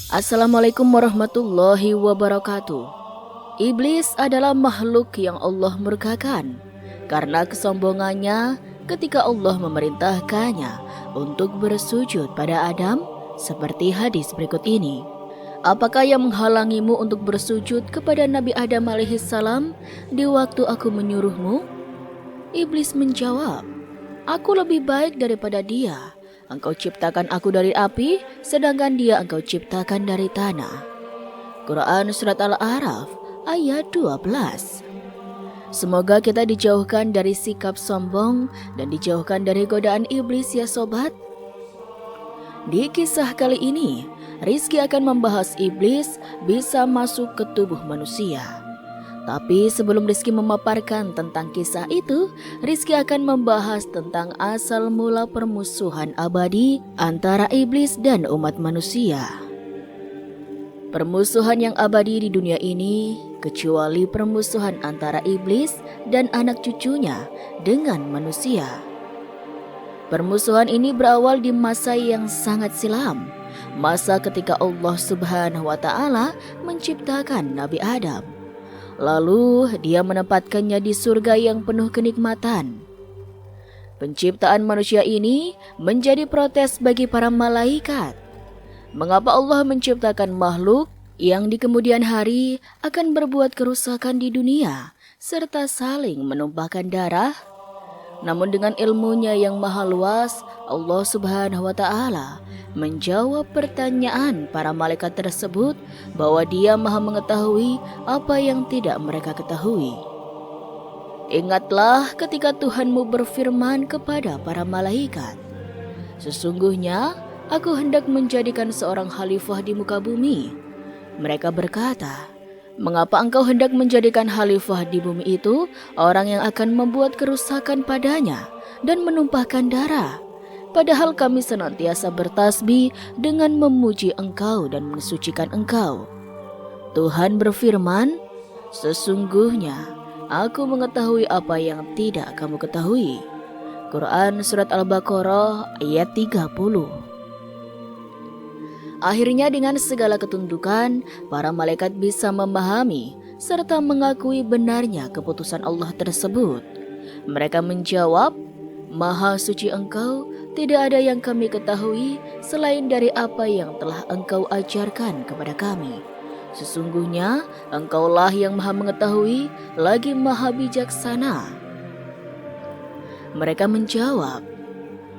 Assalamualaikum warahmatullahi wabarakatuh. Iblis adalah makhluk yang Allah murkakan karena kesombongannya ketika Allah memerintahkannya untuk bersujud pada Adam seperti hadis berikut ini. Apakah yang menghalangimu untuk bersujud kepada Nabi Adam alaihissalam di waktu aku menyuruhmu? Iblis menjawab, aku lebih baik daripada dia. Engkau ciptakan aku dari api, sedangkan dia engkau ciptakan dari tanah. Quran Surat Al-A'raf ayat 12. Semoga kita dijauhkan dari sikap sombong dan dijauhkan dari godaan iblis ya sobat. Di kisah kali ini, Rizky akan membahas iblis bisa masuk ke tubuh manusia. Tapi sebelum Rizky memaparkan tentang kisah itu, Rizky akan membahas tentang asal mula permusuhan abadi antara iblis dan umat manusia. Permusuhan yang abadi di dunia ini, kecuali permusuhan antara iblis dan anak cucunya dengan manusia. Permusuhan ini berawal di masa yang sangat silam, masa ketika Allah Subhanahu wa Ta'ala menciptakan Nabi Adam. Lalu dia menempatkannya di surga yang penuh kenikmatan. Penciptaan manusia ini menjadi protes bagi para malaikat. Mengapa Allah menciptakan makhluk yang di kemudian hari akan berbuat kerusakan di dunia serta saling menumpahkan darah? Namun dengan ilmunya yang maha luas, Allah Subhanahu wa Ta'ala menjawab pertanyaan para malaikat tersebut bahwa Dia Maha mengetahui apa yang tidak mereka ketahui. Ingatlah ketika Tuhanmu berfirman kepada para malaikat, sesungguhnya aku hendak menjadikan seorang khalifah di muka bumi. Mereka berkata, mengapa engkau hendak menjadikan khalifah di bumi itu orang yang akan membuat kerusakan padanya dan menumpahkan darah? Padahal kami senantiasa bertasbih dengan memuji engkau dan mensucikan engkau. Tuhan berfirman, sesungguhnya aku mengetahui apa yang tidak kamu ketahui. Quran Surat Al-Baqarah ayat 30. Akhirnya dengan segala ketundukan, para malaikat bisa memahami serta mengakui benarnya keputusan Allah tersebut. Mereka menjawab, Maha suci engkau, tidak ada yang kami ketahui selain dari apa yang telah engkau ajarkan kepada kami. Sesungguhnya engkaulah yang maha mengetahui lagi maha bijaksana. Mereka menjawab,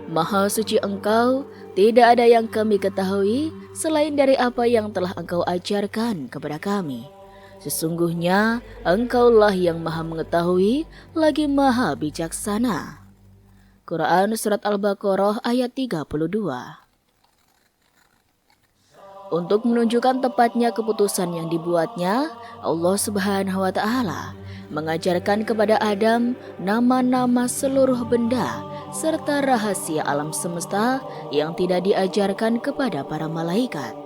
Maha suci engkau, tidak ada yang kami ketahui selain dari apa yang telah engkau ajarkan kepada kami. Sesungguhnya engkaulah yang maha mengetahui lagi maha bijaksana. Quran Surat Al-Baqarah ayat 32. Untuk menunjukkan tepatnya keputusan yang dibuatnya, Allah Subhanahu wa Ta'ala mengajarkan kepada Adam nama-nama seluruh benda serta rahasia alam semesta yang tidak diajarkan kepada para malaikat.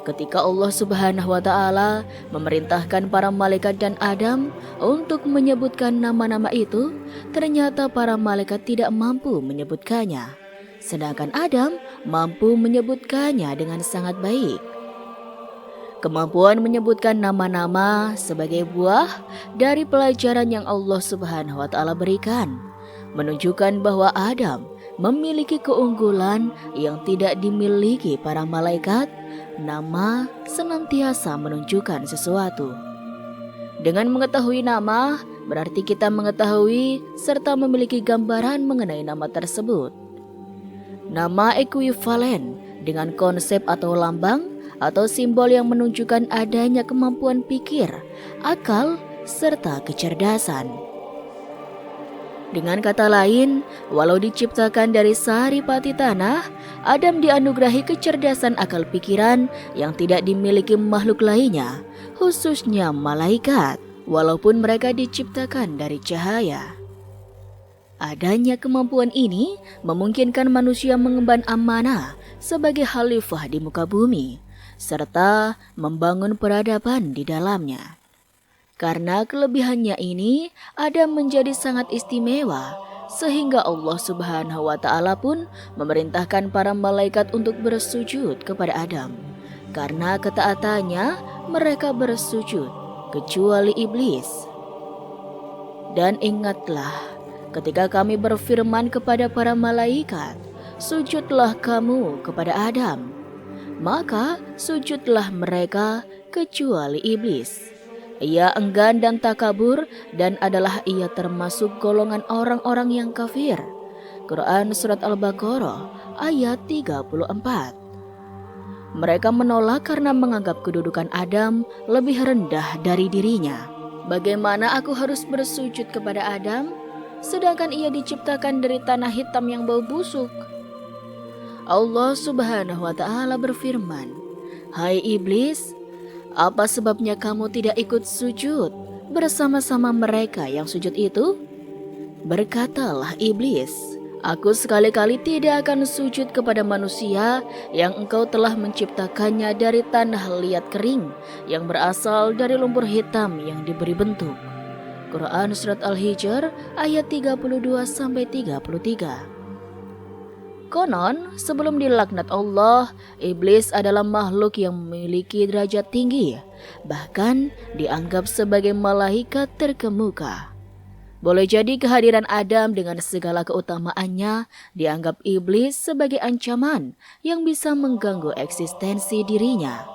Ketika Allah Subhanahu wa Ta'ala memerintahkan para malaikat dan Adam untuk menyebutkan nama-nama itu, ternyata para malaikat tidak mampu menyebutkannya, sedangkan Adam mampu menyebutkannya dengan sangat baik. Kemampuan menyebutkan nama-nama sebagai buah dari pelajaran yang Allah Subhanahu wa Ta'ala berikan, menunjukkan bahwa Adam memiliki keunggulan yang tidak dimiliki para malaikat. Nama senantiasa menunjukkan sesuatu. Dengan mengetahui nama, berarti kita mengetahui serta memiliki gambaran mengenai nama tersebut. Nama ekuivalen dengan konsep atau lambang atau simbol yang menunjukkan adanya kemampuan pikir, akal, serta kecerdasan. Dengan kata lain, walau diciptakan dari saripati tanah, Adam dianugerahi kecerdasan akal pikiran yang tidak dimiliki makhluk lainnya, khususnya malaikat, walaupun mereka diciptakan dari cahaya. Adanya kemampuan ini memungkinkan manusia mengemban amanah sebagai khalifah di muka bumi, serta membangun peradaban di dalamnya. Karena kelebihannya ini, Adam menjadi sangat istimewa, sehingga Allah Subhanahu wa Ta'ala pun memerintahkan para malaikat untuk bersujud kepada Adam. Karena ketaatannya mereka bersujud, kecuali iblis. Dan ingatlah ketika kami berfirman kepada para malaikat, sujudlah kamu kepada Adam. Maka sujudlah mereka kecuali iblis. Ia enggan dan takabur dan adalah ia termasuk golongan orang-orang yang kafir. Quran Surat Al-Baqarah ayat 34. Mereka menolak karena menganggap kedudukan Adam lebih rendah dari dirinya. Bagaimana aku harus bersujud kepada Adam, sedangkan ia diciptakan dari tanah hitam yang bau busuk? Allah Subhanahu wa Ta'ala berfirman, "Hai iblis, apa sebabnya kamu tidak ikut sujud bersama-sama mereka yang sujud itu?" Berkatalah iblis, "Aku sekali-kali tidak akan sujud kepada manusia yang engkau telah menciptakannya dari tanah liat kering yang berasal dari lumpur hitam yang diberi bentuk." Quran Surat Al-Hijr ayat 32-33. Konon, sebelum dilaknat Allah, iblis adalah makhluk yang memiliki derajat tinggi, bahkan dianggap sebagai malaikat terkemuka. Boleh jadi kehadiran Adam dengan segala keutamaannya dianggap iblis sebagai ancaman yang bisa mengganggu eksistensi dirinya.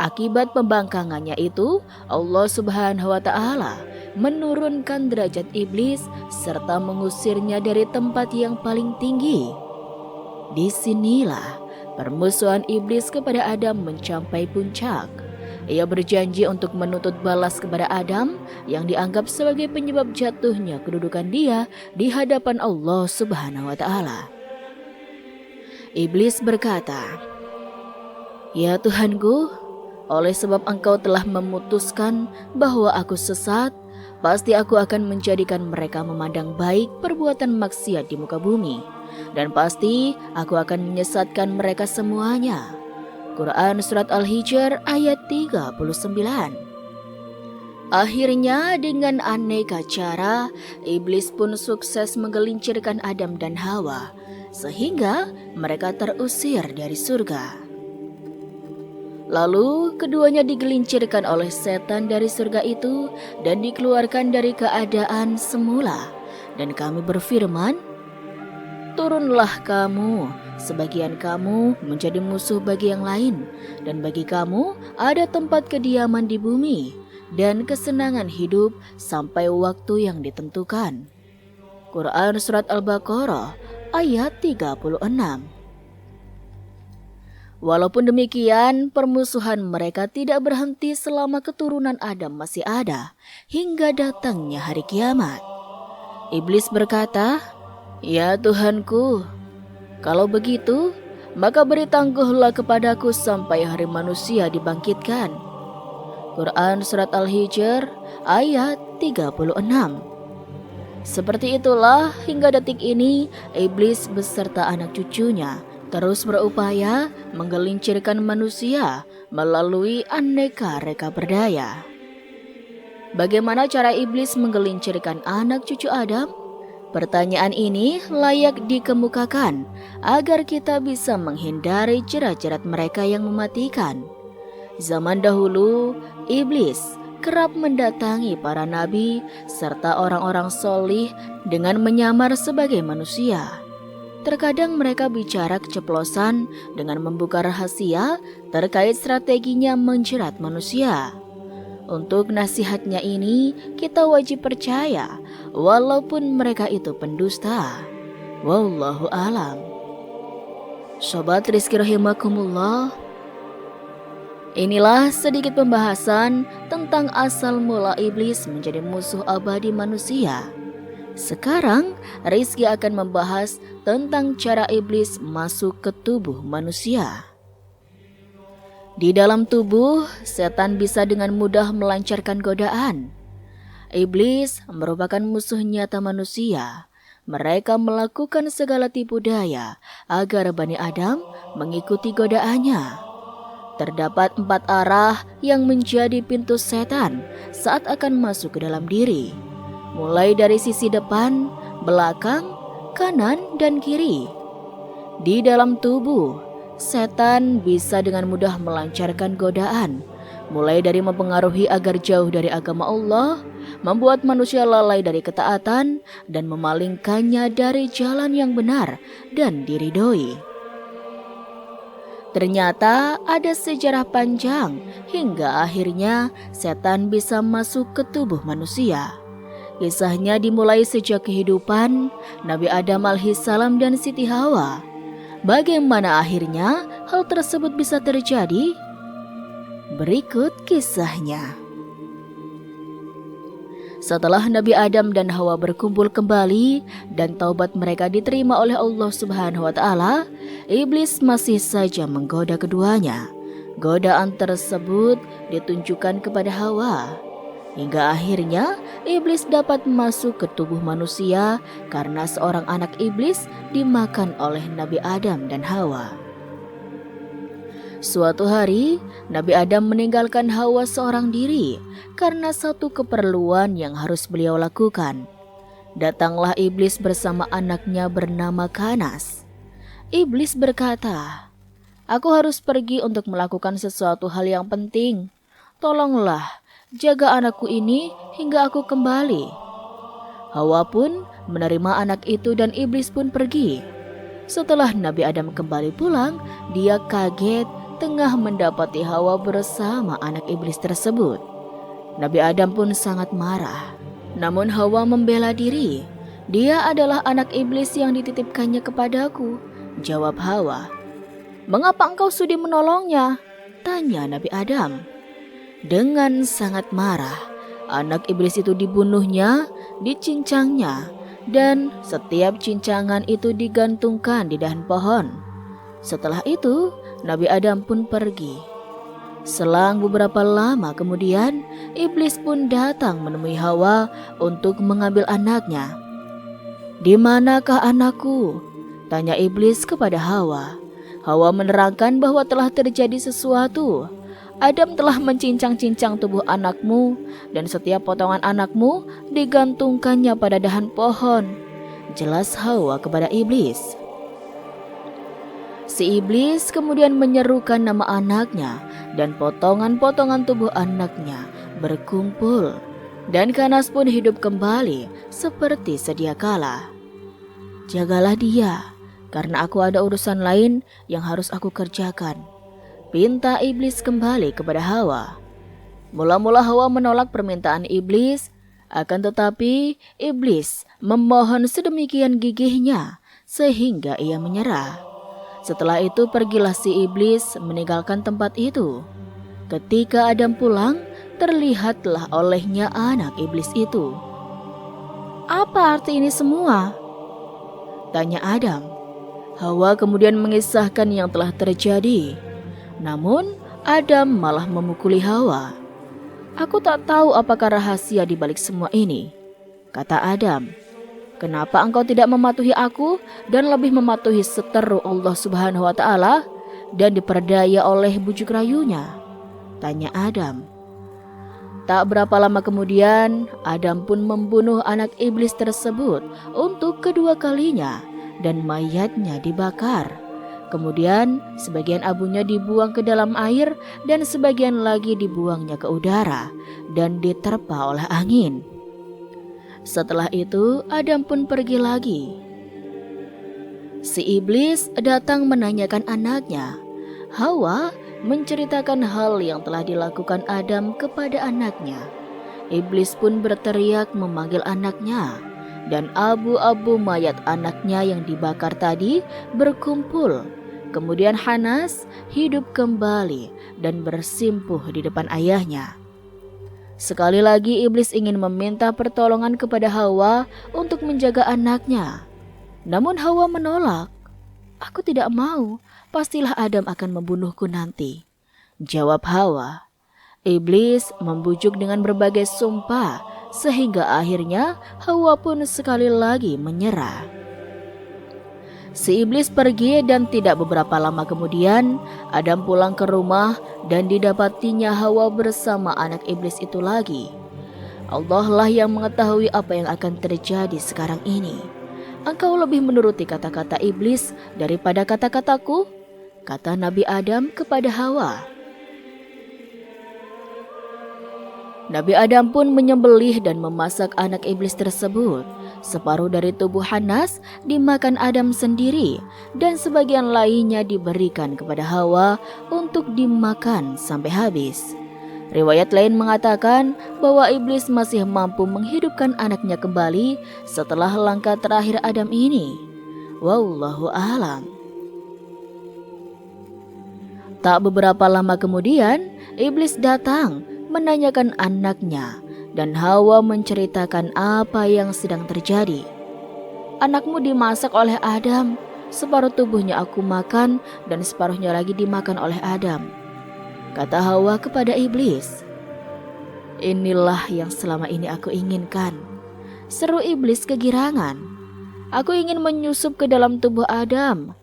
Akibat pembangkangannya itu, Allah Subhanahu wa Ta'ala menurunkan derajat iblis serta mengusirnya dari tempat yang paling tinggi. Disinilah permusuhan iblis kepada Adam mencapai puncak. Ia berjanji untuk menuntut balas kepada Adam yang dianggap sebagai penyebab jatuhnya kedudukan dia di hadapan Allah Subhanahu wa Ta'ala. Iblis berkata, "Ya Tuhanku, oleh sebab engkau telah memutuskan bahwa aku sesat, pasti aku akan menjadikan mereka memandang baik perbuatan maksiat di muka bumi. Dan pasti aku akan menyesatkan mereka semuanya." Quran Surat Al-Hijr ayat 39. Akhirnya dengan aneka cara, iblis pun sukses menggelincirkan Adam dan Hawa, sehingga mereka terusir dari surga. Lalu keduanya digelincirkan oleh setan dari surga itu dan dikeluarkan dari keadaan semula. Dan kami berfirman, "Turunlah kamu, sebagian kamu menjadi musuh bagi yang lain, dan bagi kamu ada tempat kediaman di bumi dan kesenangan hidup sampai waktu yang ditentukan." Quran Surat Al-Baqarah ayat 36. Walaupun demikian, permusuhan mereka tidak berhenti selama keturunan Adam masih ada hingga datangnya hari kiamat. Iblis berkata, "Ya Tuhanku, kalau begitu, maka beri tangguhlah kepadaku sampai hari manusia dibangkitkan." Quran Surat Al-Hijr ayat 36. Seperti itulah hingga detik ini iblis beserta anak cucunya terus berupaya menggelincirkan manusia melalui aneka reka berdaya. Bagaimana cara iblis menggelincirkan anak cucu Adam? Pertanyaan ini layak dikemukakan agar kita bisa menghindari jerat-jerat mereka yang mematikan. Zaman dahulu, iblis kerap mendatangi para nabi serta orang-orang solih dengan menyamar sebagai manusia. Terkadang mereka bicara keceplosan dengan membuka rahasia terkait strateginya menjerat manusia. Untuk nasihatnya ini, kita wajib percaya walaupun mereka itu pendusta. Wallahu alam. Sobat Rizky rahimakumullah, inilah sedikit pembahasan tentang asal mula iblis menjadi musuh abadi manusia. Sekarang Rizky akan membahas tentang cara iblis masuk ke tubuh manusia. Di dalam tubuh, setan bisa dengan mudah melancarkan godaan. Iblis merupakan musuh nyata manusia. Mereka melakukan segala tipu daya agar Bani Adam mengikuti godaannya. Terdapat 4 arah yang menjadi pintu setan saat akan masuk ke dalam diri. Mulai dari sisi depan, belakang, kanan, dan kiri. Di dalam tubuh, setan bisa dengan mudah melancarkan godaan, mulai dari mempengaruhi agar jauh dari agama Allah, membuat manusia lalai dari ketaatan, dan memalingkannya dari jalan yang benar dan diridhoi. Ternyata ada sejarah panjang hingga akhirnya setan bisa masuk ke tubuh manusia. Kisahnya dimulai sejak kehidupan Nabi Adam alaihissalam dan Siti Hawa. Bagaimana akhirnya hal tersebut bisa terjadi? Berikut kisahnya. Setelah Nabi Adam dan Hawa berkumpul kembali dan taubat mereka diterima oleh Allah Subhanahu wa taala, iblis masih saja menggoda keduanya. Godaan tersebut ditunjukkan kepada Hawa. Hingga akhirnya iblis dapat masuk ke tubuh manusia karena seorang anak iblis dimakan oleh Nabi Adam dan Hawa. Suatu hari, Nabi Adam meninggalkan Hawa seorang diri karena satu keperluan yang harus beliau lakukan. Datanglah iblis bersama anaknya bernama Kanas. Iblis berkata, "Aku harus pergi untuk melakukan sesuatu hal yang penting. Tolonglah, jaga anakku ini hingga aku kembali." Hawa pun menerima anak itu dan iblis pun pergi. Setelah Nabi Adam kembali pulang, dia kaget tengah mendapati Hawa bersama anak iblis tersebut. Nabi Adam pun sangat marah. Namun Hawa membela diri. "Dia adalah anak iblis yang dititipkannya kepadaku," jawab Hawa. "Mengapa engkau sudi menolongnya?" tanya Nabi Adam. Dengan sangat marah, anak iblis itu dibunuhnya, dicincangnya, dan setiap cincangan itu digantungkan di dahan pohon. Setelah itu, Nabi Adam pun pergi. Selang beberapa lama kemudian, iblis pun datang menemui Hawa untuk mengambil anaknya. "Di manakah anakku?" tanya iblis kepada Hawa. Hawa menerangkan bahwa telah terjadi sesuatu. "Adam telah mencincang-cincang tubuh anakmu dan setiap potongan anakmu digantungkannya pada dahan pohon," jelas Hawa kepada iblis. Si iblis kemudian menyerukan nama anaknya dan potongan-potongan tubuh anaknya berkumpul, dan Kanas pun hidup kembali seperti sedia kala. "Jagalah dia, karena aku ada urusan lain yang harus aku kerjakan," pinta iblis kembali kepada Hawa. Mula-mula Hawa menolak permintaan iblis, akan tetapi iblis memohon sedemikian gigihnya sehingga ia menyerah. Setelah itu pergilah si iblis meninggalkan tempat itu. Ketika Adam pulang, terlihatlah olehnya anak iblis itu. "Apa arti ini semua?" tanya Adam. Hawa kemudian mengisahkan yang telah terjadi. Namun Adam malah memukuli Hawa. "Aku tak tahu apakah rahasia di balik semua ini," kata Adam. "Kenapa engkau tidak mematuhi aku dan lebih mematuhi seteru Allah Subhanahu wa taala dan diperdaya oleh bujuk rayunya?" tanya Adam. Tak berapa lama kemudian, Adam pun membunuh anak iblis tersebut untuk kedua kalinya dan mayatnya dibakar. Kemudian sebagian abunya dibuang ke dalam air dan sebagian lagi dibuangnya ke udara dan diterpa oleh angin. Setelah itu Adam pun pergi lagi. Si iblis datang menanyakan anaknya. Hawa menceritakan hal yang telah dilakukan Adam kepada anaknya. Iblis pun berteriak memanggil anaknya, dan abu-abu mayat anaknya yang dibakar tadi berkumpul. Kemudian Hanas hidup kembali dan bersimpuh di depan ayahnya. Sekali lagi iblis ingin meminta pertolongan kepada Hawa untuk menjaga anaknya. Namun Hawa menolak. "Aku tidak mau, pastilah Adam akan membunuhku nanti," jawab Hawa. Iblis membujuk dengan berbagai sumpah sehingga akhirnya Hawa pun sekali lagi menyerah. Si iblis pergi dan tidak beberapa lama kemudian Adam pulang ke rumah dan didapatinya Hawa bersama anak iblis itu lagi. Allah lah yang mengetahui apa yang akan terjadi sekarang ini. "Engkau lebih menuruti kata-kata iblis daripada kata-kataku?" kata Nabi Adam kepada Hawa. Nabi Adam pun menyembelih dan memasak anak iblis tersebut. Separuh dari tubuh Hanas dimakan Adam sendiri dan sebagian lainnya diberikan kepada Hawa untuk dimakan sampai habis. Riwayat lain mengatakan bahwa iblis masih mampu menghidupkan anaknya kembali setelah langkah terakhir Adam ini. Wallahu a'lam. Tak beberapa lama kemudian, iblis datang menanyakan anaknya dan Hawa menceritakan apa yang sedang terjadi. Anakmu dimasak oleh Adam, separuh tubuhnya aku makan dan separuhnya lagi dimakan oleh Adam, kata Hawa kepada iblis. Inilah yang selama ini aku inginkan, seru iblis kegirangan. Aku ingin menyusup ke dalam tubuh Adam.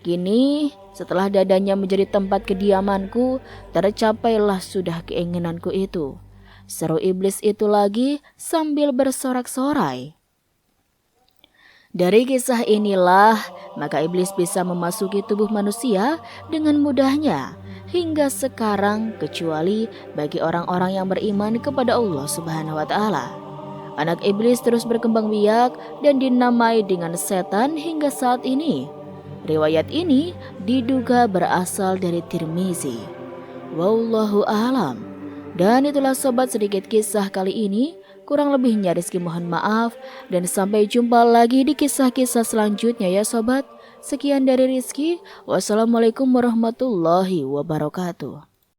Kini setelah dadanya menjadi tempat kediamanku, tercapailah sudah keinginanku itu, seru iblis itu lagi sambil bersorak-sorai. Dari kisah inilah maka iblis bisa memasuki tubuh manusia dengan mudahnya hingga sekarang, kecuali bagi orang-orang yang beriman kepada Allah Subhanahu wa Ta'ala. Anak iblis terus berkembang biak dan dinamai dengan setan hingga saat ini. Riwayat ini diduga berasal dari Tirmizi. Wallahu a'lam. Dan itulah sobat sedikit kisah kali ini. Kurang lebihnya Rizky mohon maaf. Dan sampai jumpa lagi di kisah-kisah selanjutnya ya sobat. Sekian dari Rizky. Wassalamualaikum warahmatullahi wabarakatuh.